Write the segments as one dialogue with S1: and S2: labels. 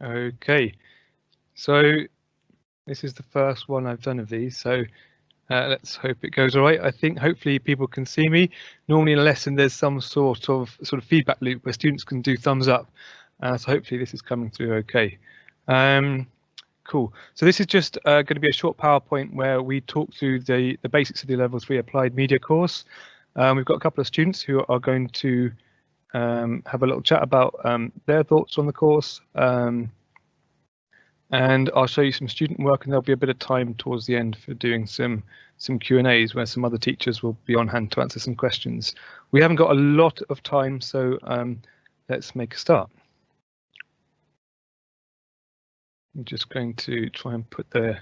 S1: Okay, so this is the first one I've done of these, so let's hope it goes all right. I think hopefully people can see me. Normally in a lesson there's some sort of feedback loop where students can do thumbs up, so hopefully this is coming through okay. Cool. So this is just going to be a short PowerPoint where we talk through the basics of the Level 3 Applied Media course. We've got a couple of students who are going to have a little chat about their thoughts on the course, and I'll show you some student work, and there'll be a bit of time towards the end for doing some Q&As where some other teachers will be on hand to answer some questions. We haven't got a lot of time, so let's make a start. I'm just going to try and put the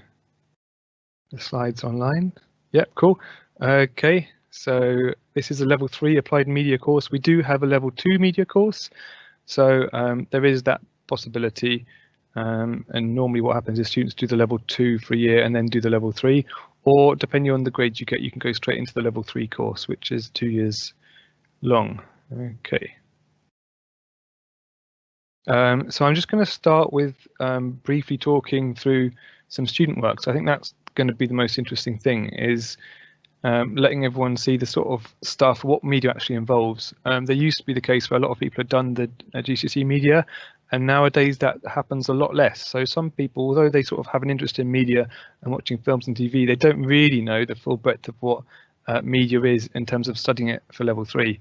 S1: slides online. Yep, cool. Okay, so this is a Level 3 Applied Media course. We do have a Level 2 Media course, so there is that possibility. And normally what happens is students do the Level 2 for a year and then do the Level 3, or depending on the grades you get, you can go straight into the Level 3 course, which is 2 years long. Okay. So I'm just going to start with briefly talking through some student work. So I think that's going to be the most interesting thing, is letting everyone see the sort of stuff, what media actually involves. There used to be the case where a lot of people had done the GCSE media, and nowadays that happens a lot less. So some people, although they sort of have an interest in media and watching films and TV, they don't really know the full breadth of what media is in terms of studying it for Level 3.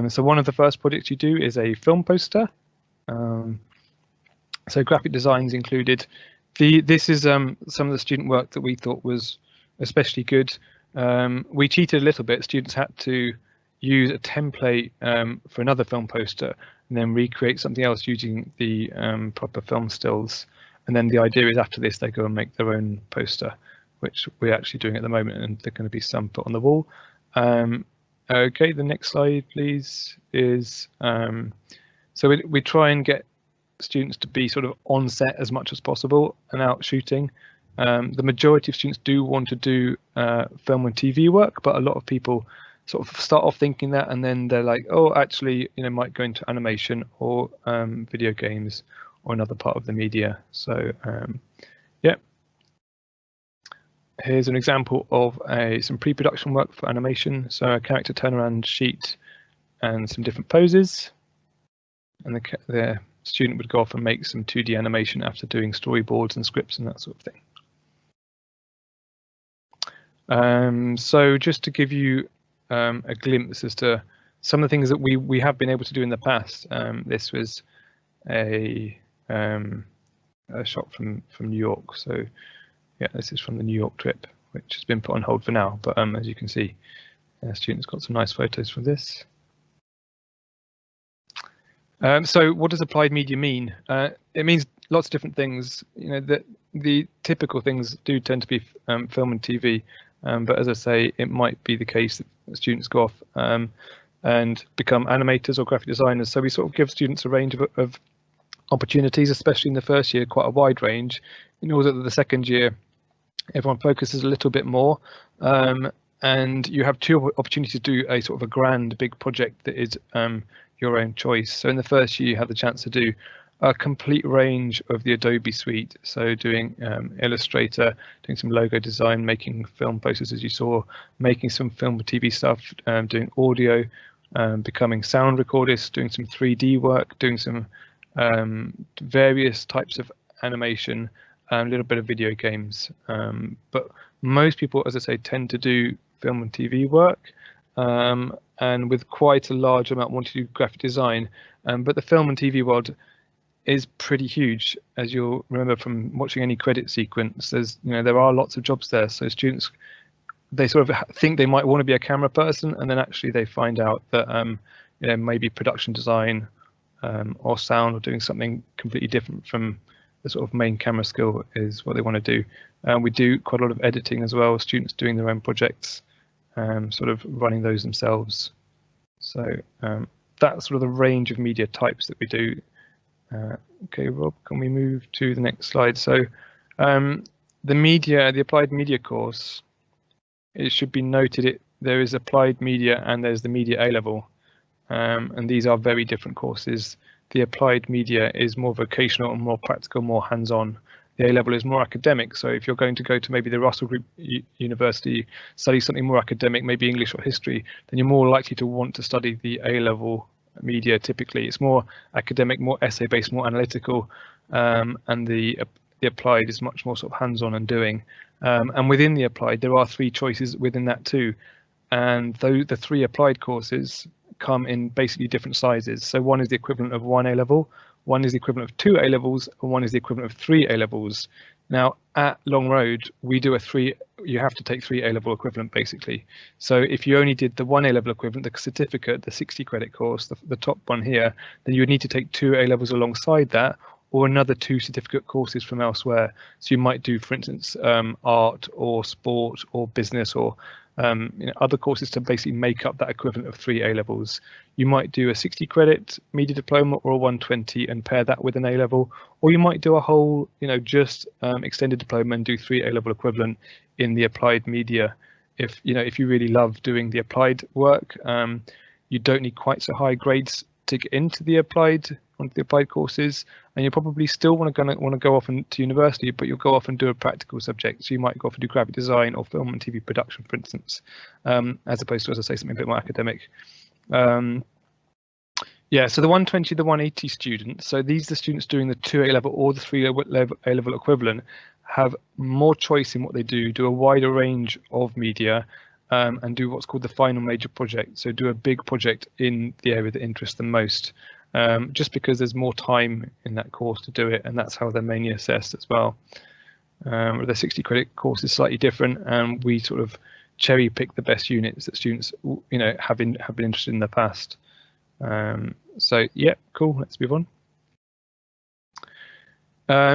S1: So one of the first projects you do is a film poster. So graphic designs included. This is some of the student work that we thought was especially good. We cheated a little bit. Students had to use a template for another film poster and then recreate something else using the proper film stills. And then the idea is after this, they go and make their own poster, which we're actually doing at the moment, and they're going to be some put on the wall. Okay, the next slide, please, is so we try and get students to be sort of on set as much as possible and out shooting. The majority of students do want to do film and TV work, but a lot of people sort of start off thinking that, and then they're like, oh, actually, you know, might go into animation or video games or another part of the media. So yeah, here's an example of some pre-production work for animation. So a character turnaround sheet and some different poses, and the student would go off and make some 2D animation after doing storyboards and scripts and that sort of thing. So just to give you a glimpse as to some of the things that we have been able to do in the past. This was a shot from New York. So yeah, this is from the New York trip, which has been put on hold for now. But as you can see, students got some nice photos from this. So what does applied media mean? It means lots of different things. You know, the typical things do tend to be film and TV, but as I say, it might be the case that students go off and become animators or graphic designers. So we sort of give students a range of opportunities, especially in the first year, quite a wide range, in order that the second year everyone focuses a little bit more. And you have two opportunities to do a sort of a grand big project that is your own choice. So in the first year you have the chance to do a complete range of the Adobe suite, so doing Illustrator, doing some logo design, making film posters as you saw, making some film and TV stuff, doing audio, becoming sound recordists, doing some 3D work, doing some various types of animation, a little bit of video games, but most people, as I say, tend to do film and TV work, and with quite a large amount want to do graphic design, but the film and TV world is pretty huge, as you'll remember from watching any credit sequence. There are lots of jobs there, so students, they sort of think they might want to be a camera person, and then actually they find out that maybe production design or sound, or doing something completely different from the sort of main camera skill is what they want to do. We do quite a lot of editing as well, students doing their own projects, sort of running those themselves. So that's sort of the range of media types that we do. Okay, Rob, can we move to the next slide? So the applied media course, it should be noted there is applied media and there's the media A level, and these are very different courses. the applied media is more vocational and more practical, more hands-on. The A-level is more academic. So if you're going to go to maybe the Russell Group University, study something more academic, maybe English or history, then you're more likely to want to study the A-level media. Typically, it's more academic, more essay-based, more analytical, and the applied is much more sort of hands-on and doing. And within the applied, there are 3 choices within that too. And though the 3 applied courses come in basically different sizes. So one is the equivalent of 1 A-level, one is the equivalent of 2 A-levels, and one is the equivalent of 3 A-levels. Now at Long Road, we do you have to take 3 A-level equivalent basically. So if you only did the 1 A-level equivalent, the certificate, the 60 credit course, the top one here, then you would need to take 2 A-levels alongside that, or another 2 certificate courses from elsewhere. So you might do, for instance, art or sport or business or other courses to basically make up that equivalent of 3 A-levels. You might do a 60 credit media diploma or a 120 and pair that with an A-level, or you might do a whole, just extended diploma and do 3 A-level equivalent in the applied media. If you really love doing the applied work, you don't need quite so high grades to get into the applied courses, and you probably still want to go off to university, but you'll go off and do a practical subject. So you might go off and do graphic design or film and TV production, for instance, as opposed to, as I say, something a bit more academic. Yeah, so the 120, the 180 students, so these are the students doing the 2 A-level or the 3 A-level equivalent, have more choice in what they do a wider range of media, and do what's called the final major project. So do a big project in the area that interests them most, just because there's more time in that course to do it, and that's how they're mainly assessed as well. The 60 credit course is slightly different, and we sort of cherry pick the best units that students have been interested in the past. So yeah, cool, let's move on.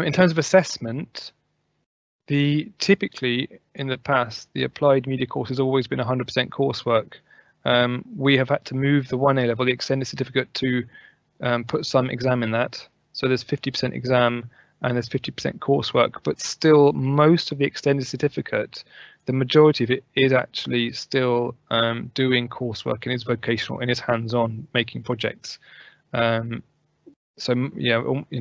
S1: In terms of assessment, typically in the past, the applied media course has always been 100% coursework. We have had to move the 1 A-level, the extended certificate, to put some exam in that. So there's 50% exam and there's 50% coursework, but still most of the extended certificate, the majority of it is actually still doing coursework and is vocational and is hands-on making projects. So yeah,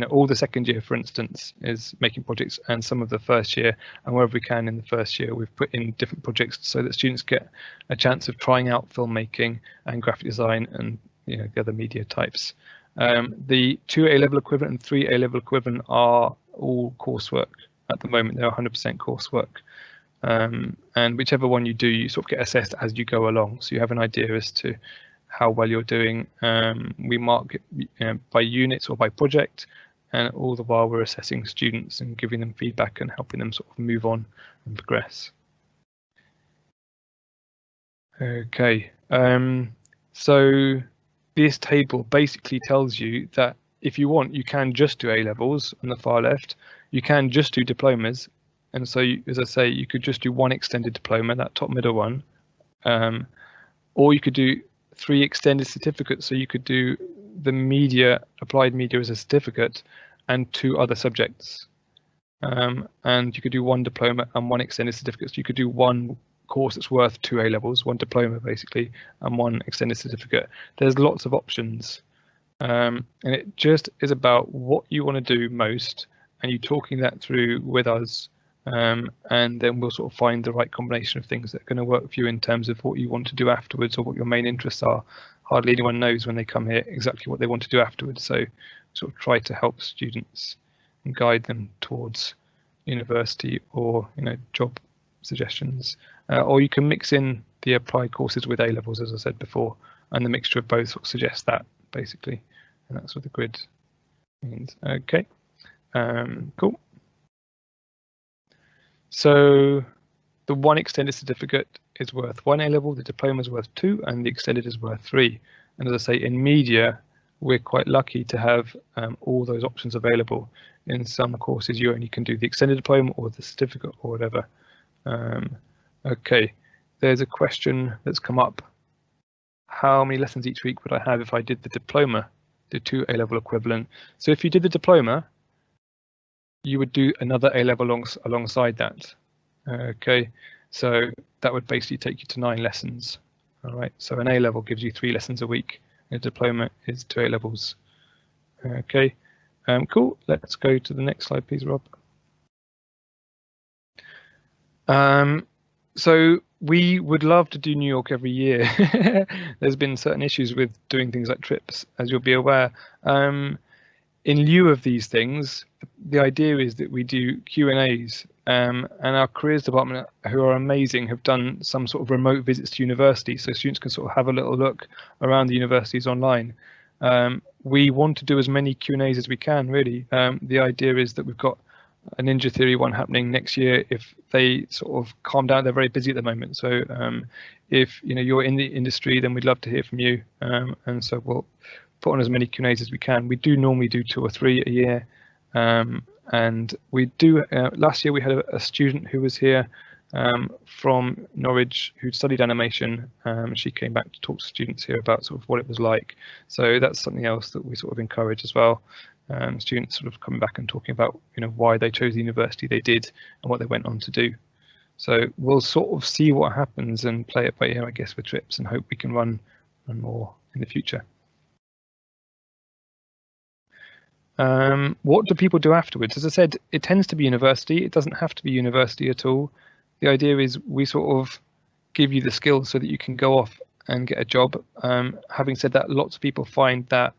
S1: all the second year, for instance, is making projects, and some of the first year, and wherever we can in the first year, we've put in different projects so that students get a chance of trying out filmmaking and graphic design and the other media types. The 2 A-level equivalent and 3 A-level equivalent are all coursework at the moment. They're 100% coursework, and whichever one you do, you sort of get assessed as you go along, so you have an idea as to how well you're doing. We mark it by units or by project, and all the while we're assessing students and giving them feedback and helping them sort of move on and progress. Okay, so this table basically tells you that if you want, you can just do A-levels on the far left, you can just do diplomas, and so as I say, you could just do 1 extended diploma, that top middle one, or you could do 3 extended certificates. So you could do the applied media as a certificate and 2 other subjects, and you could do 1 diploma and 1 extended certificate. So you could do 1 course that's worth 2 A-levels, 1 diploma basically, and 1 extended certificate. There's lots of options, and it just is about what you want to do most, and you talking that through with us, and then we'll sort of find the right combination of things that are going to work for you in terms of what you want to do afterwards or what your main interests are. Hardly anyone knows when they come here exactly what they want to do afterwards, so sort of try to help students and guide them towards university or job suggestions, or you can mix in the applied courses with A-levels, as I said before, and the mixture of both sort of suggests that basically, and that's what the grid means. Okay, cool. So the 1 extended certificate is worth 1 A-level, the diploma is worth 2, and the extended is worth 3. And as I say, in media, we're quite lucky to have all those options available. In some courses, you only can do the extended diploma or the certificate or whatever. Okay, there's a question that's come up. How many lessons each week would I have if I did the diploma, the 2 A-level equivalent? So if you did the diploma, you would do another A-level alongside that. Okay, so that would basically take you to 9 lessons. All right, so an A-level gives you 3 lessons a week, and a diploma is 2 A-levels. Okay, cool. Let's go to the next slide, please, Rob. So we would love to do New York every year. There's been certain issues with doing things like trips, as you'll be aware. In lieu of these things, the idea is that we do Q&As, and our careers department, who are amazing, have done some sort of remote visits to universities, so students can sort of have a little look around the universities online. We want to do as many Q&As as we can, really. The idea is that we've got a Ninja Theory one happening next year if they sort of calm down. They're very busy at the moment, so if you're in the industry, then we'd love to hear from you, and so we'll put on as many Q&As as we can. We do normally do 2 or 3 a year, and we do. Last year we had a student who was here from Norwich who studied animation. She came back to talk to students here about sort of what it was like. So that's something else that we sort of encourage as well. Students sort of coming back and talking about why they chose the university they did and what they went on to do. So we'll sort of see what happens and play it by ear, I guess, with trips, and hope we can run more in the future. What do people do afterwards? As I said, it tends to be university. It doesn't have to be university at all. The idea is we sort of give you the skills so that you can go off and get a job. Having said that, lots of people find that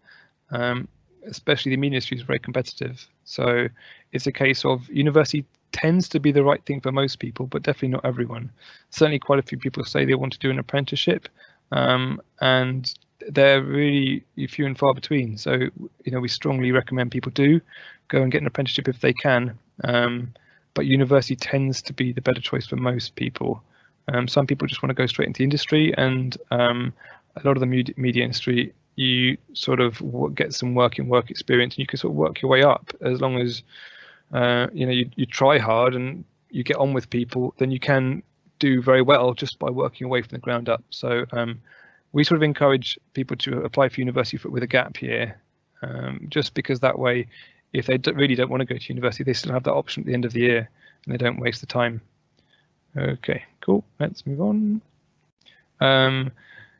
S1: especially the media industry is very competitive. So it's a case of university tends to be the right thing for most people, but definitely not everyone. Certainly quite a few people say they want to do an apprenticeship, and they're really few and far between. So we strongly recommend people do go and get an apprenticeship if they can, but university tends to be the better choice for most people. Some people just want to go straight into the industry, and a lot of the media industry, you sort of get some work experience, and you can sort of work your way up as long as you try hard and you get on with people. Then you can do very well just by working away from the ground up. So we sort of encourage people to apply for university with a gap year, just because that way, if they really don't want to go to university, they still have that option at the end of the year and they don't waste the time. Okay, cool. Let's move on.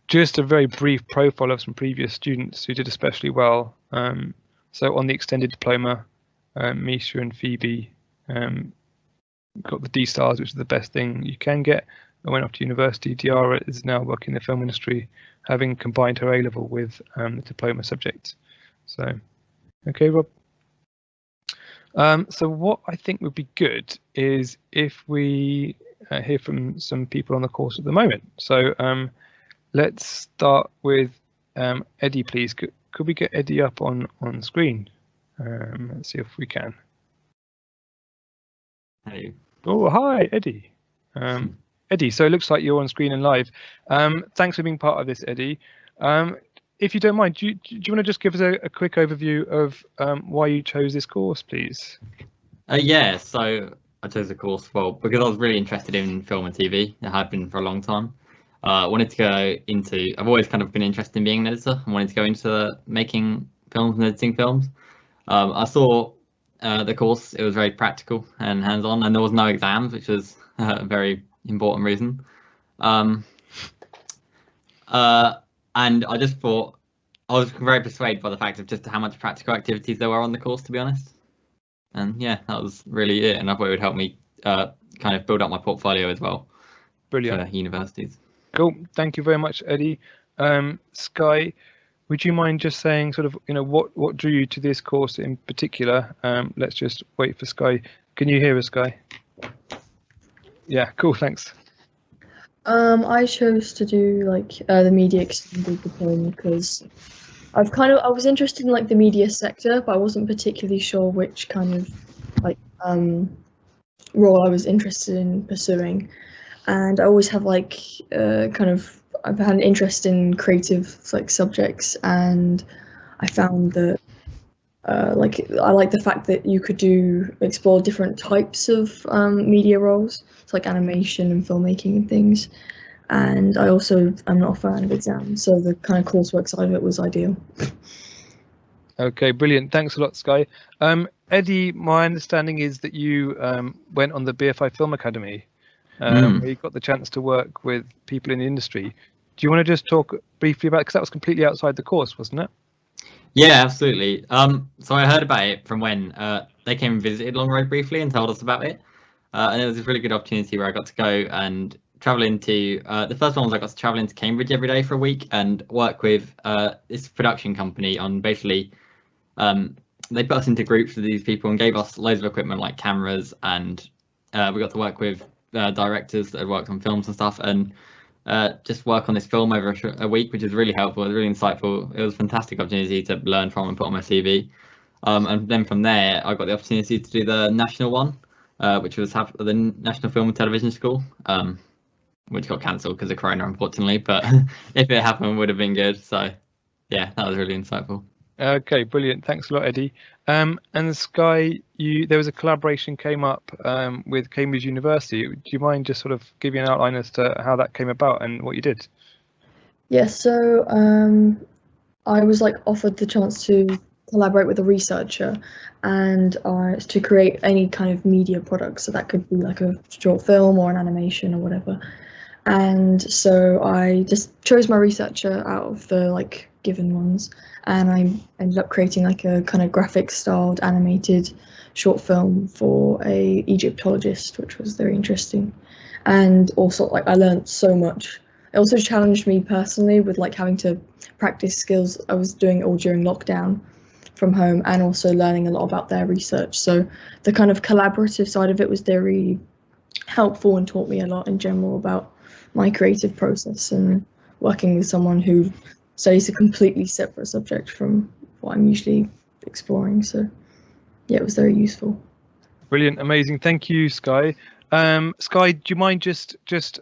S1: Just a very brief profile of some previous students who did especially well. So on the extended diploma, Misha and Phoebe got the D stars, which is the best thing you can get. I went off to university. Diara is now working in the film industry, having combined her A-level with the diploma subject. So, okay, Rob. So what I think would be good is if we hear from some people on the course at the moment. So let's start with Eddie, please. Could we get Eddie up on screen? Let's see if we can.
S2: Hey.
S1: Oh, hi, Eddie. Eddie, so it looks like you're on screen and live. Thanks for being part of this, Eddie. If you don't mind, do you want to just give us a quick overview of why you chose this course, please?
S2: Yeah, so I chose the course because I was really interested in film and TV. I have been for a long time. I wanted to go into, I've always kind of been interested in being an editor. I wanted to go into making films and editing films. I saw the course, it was very practical and hands-on, and there was no exams, which was a very important reason. And I just thought, I was very persuaded by the fact of just how much practical activities there were on the course, to be honest. And yeah, that was really it. And I thought it would help me kind of build up my portfolio as well.
S1: Brilliant.
S2: For universities.
S1: Cool. Thank you very much, Eddie. Sky, would you mind just saying sort of, what drew you to this course in particular? Let's just wait for Sky. Can you hear us, Sky? Yeah, cool, thanks.
S3: I chose to do the media extended diploma because I was interested in the media sector, but I wasn't particularly sure which kind of role I was interested in pursuing. And I always have I've had an interest in creative subjects, and I found that I like the fact that you could explore different types of media roles, so animation and filmmaking and things. And I also am not a fan of exams, so the kind of coursework side of it was ideal.
S1: Okay, brilliant. Thanks a lot, Sky. Eddie, my understanding is that you went on the BFI Film Academy, where you got the chance to work with people in the industry. Do you want to just talk briefly about, because that was completely outside the course, wasn't it?
S2: Yeah, absolutely. So I heard about it from when they came and visited Long Road briefly and told us about it. And it was a really good opportunity where I got to go and travel into the first one was I got to travel into Cambridge every day for a week and work with this production company on basically they put us into groups with these people and gave us loads of equipment like cameras, and we got to work with directors that had worked on films and stuff, and just work on this film over a week, which was really helpful. It was really insightful. It was a fantastic opportunity to learn from and put on my CV. And then from there, I got the opportunity to do the national one, which was the National Film and Television School, which got cancelled because of Corona, unfortunately. But if it happened, it would have been good. So yeah, that was really insightful.
S1: Okay, brilliant. Thanks a lot, Eddie. And Sky, there was a collaboration came up with Cambridge University. Do you mind just sort of giving an outline as to how that came about and what you did?
S3: Yeah, so I was like offered the chance to collaborate with a researcher and to create any kind of media product. So that could be like a short film or an animation or whatever. And so I just chose my researcher out of the like given ones, and I ended up creating like a kind of graphic styled animated short film for a Egyptologist, which was very interesting. And also like I learned so much. It also challenged me personally with like having to practice skills. I was doing it all during lockdown from home, and also learning a lot about their research. So the kind of collaborative side of it was very helpful and taught me a lot in general about my creative process and working with someone who studies a completely separate subject from what I'm usually exploring. So yeah, it was very useful.
S1: Brilliant, amazing. Thank you, Sky. Sky, do you mind just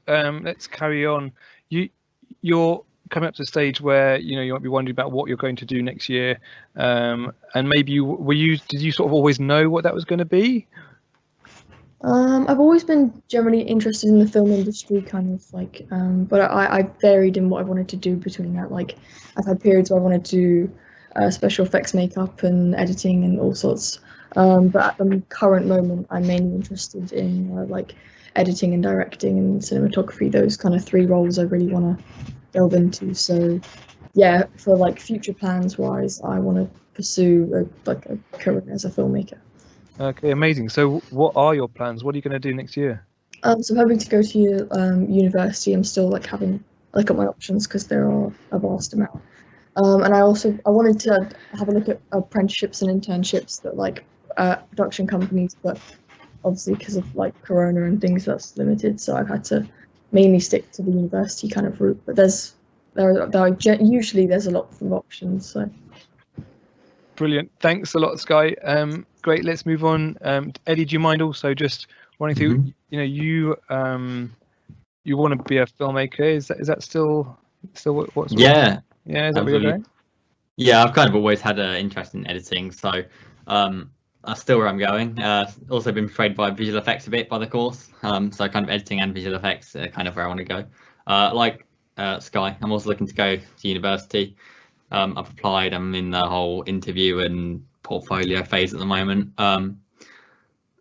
S1: let's carry on. You're coming up to the stage where you might be wondering about what you're going to do next year, and maybe did you sort of always know what that was going to be?
S3: I've always been generally interested in the film industry, kind of like, but I varied in what I wanted to do between that. Like, I've had periods where I wanted to do special effects makeup and editing and all sorts. But at the current moment, I'm mainly interested in like editing and directing and cinematography. Those kind of three roles I really want to delve into. So, yeah, for like future plans wise, I want to pursue a career as a filmmaker.
S1: Okay, amazing. So what are your plans? What are you going to do next year?
S3: So I'm hoping to go to university. I'm still like having a look at my options because there are a vast amount. And I wanted to have a look at apprenticeships and internships that like production companies, but obviously because of like Corona and things, that's limited. So I've had to mainly stick to the university kind of route. But usually there's a lot of options. So.
S1: Brilliant. Thanks a lot, Sky. Great. Let's move on. Eddie, do you mind also just running through? You want to be a filmmaker. Is that still what's
S2: Yeah.
S1: Yeah, is that what you're doing?
S2: Yeah, I've kind of always had an interest in editing, so that's still where I'm going. Also been persuaded by visual effects a bit by the course, so kind of editing and visual effects are kind of where I want to go. Like Sky, I'm also looking to go to university. I've applied. I'm in the whole interview and portfolio phase at the moment.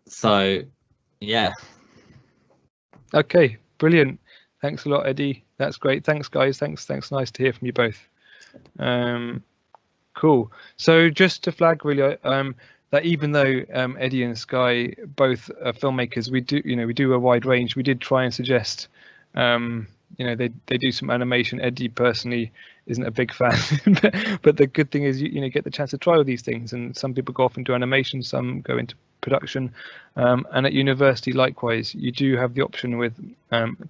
S2: So yeah.
S1: Okay, brilliant. Thanks a lot, Eddie. That's great. Thanks, guys. Thanks. Nice to hear from you both. Cool. So just to flag really, that even though Eddie and Sky both are filmmakers, we do a wide range. We did try and suggest, they do some animation. Eddie personally isn't a big fan, but the good thing is you get the chance to try all these things. And some people go off and do animation, some go into production, and at university likewise, you do have the option with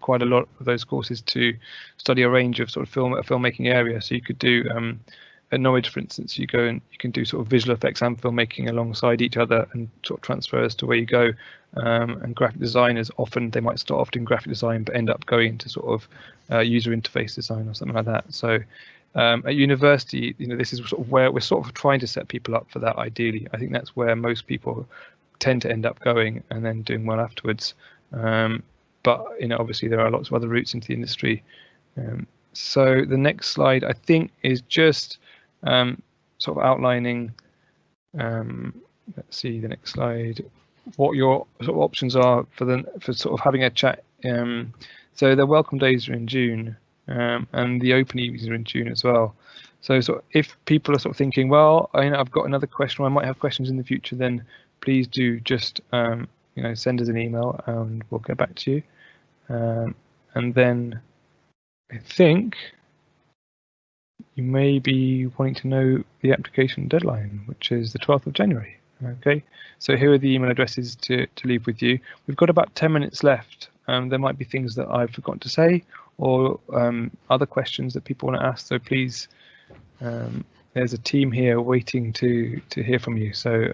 S1: quite a lot of those courses to study a range of sort of filmmaking area. So you could do at Norwich, for instance, you go and you can do sort of visual effects and filmmaking alongside each other and sort of transfer as to where you go. And graphic designers often they might start off in graphic design but end up going into sort of user interface design or something like that. So at university, this is sort of where we're sort of trying to set people up for that. Ideally, I think that's where most people tend to end up going and then doing well afterwards. But obviously there are lots of other routes into the industry. So the next slide I think is just sort of outlining. Let's see the next slide. What your sort of options are for sort of having a chat. So the welcome days are in June, and the open evenings are in June as well. So if people are sort of thinking, well, I've got another question, or I might have questions in the future, then please do just send us an email and we'll get back to you. And then I think you may be wanting to know the application deadline, which is the 12th of January. Okay, so here are the email addresses to leave with you. We've got about 10 minutes left. There might be things that I've forgotten to say, or other questions that people want to ask. So please, there's a team here waiting to hear from you. So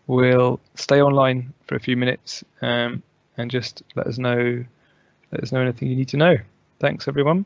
S1: we'll stay online for a few minutes and just let us know anything you need to know. Thanks, everyone.